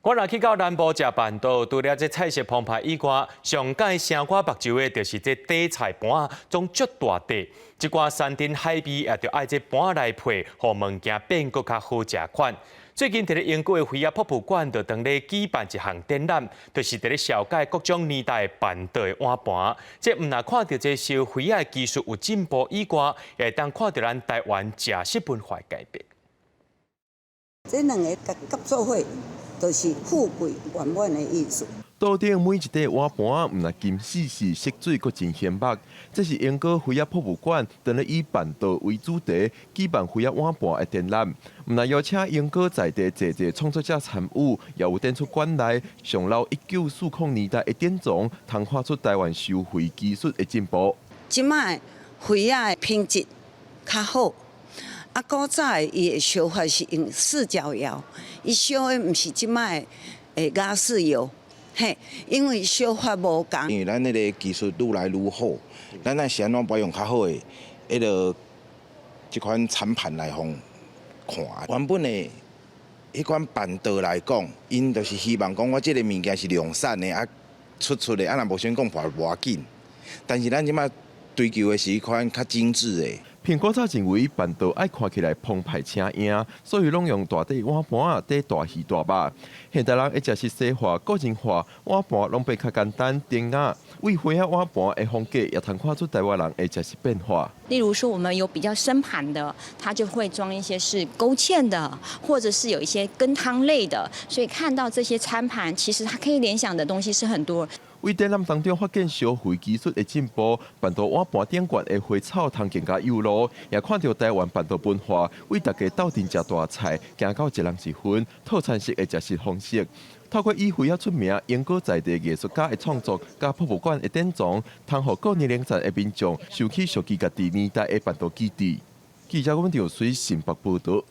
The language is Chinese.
我若去到南部食饭岛，除了这菜色澎湃以外，上届城我目睭的就是这底菜盘啊，种足大底。一寡山珍海味也着爱这盘来配，互物件变搁较好食款。最近伫咧英国的飞亚博物馆，就当咧举办一项展览，就是伫咧小解各种年代办桌的碗盘。这毋但看到这受飞亚技术有进步以外，也会当看到咱台湾食食文化改变。这两个合作伙，就是富贵圆满的意思。桌顶每一块碗盘，毋但金细细，色水阁真显目。这是英国飞亚博物馆，当咧以办桌为主题，举办飞亚碗盘的展览。毋但邀请英国在地侪创作者参与，也有展出馆内上老1940年代的典藏，通看出台湾收费技术的进步。即摆飞亚的品质较好。啊，古早伊的烧法是用四角窑，伊烧的毋是即摆的雅士窑，嘿，因为烧法无共。因为咱迄个技术愈来愈好，咱爱是安怎保养较好的，迄个即款产盘来互看。原本的迄款办桌来讲，因就是希望讲我即个物件是量产的，啊出的，啊若无想讲破无要紧。但是咱即摆追求的是迄款较精致的。苹果早认为办桌爱看起来澎湃请赢，所以拢用大底碗盘底大鱼大肉。现代人一直是西化、个人化，碗盘拢变较简单、典雅。为飞亚碗盘的风格，也通看出台湾人的食食变化。例如说，我们有比较深盘的，它就会装一些是勾芡的，或者是有一些羹汤类的。所以看到这些餐盘，其实它可以联想的东西是很多。为展览当中发现消费技术的进步，办桌碗盘顶悬的花草通更加有路，也看到台湾办桌文化为大家斗阵食大菜，行到一人一份套餐式的食食方式。透过以飞亚出名英国在地艺术家的创作，加博物馆的典藏，通互各年龄层的民众想起属于家己年代的办桌基地。记者温兆水新北报道。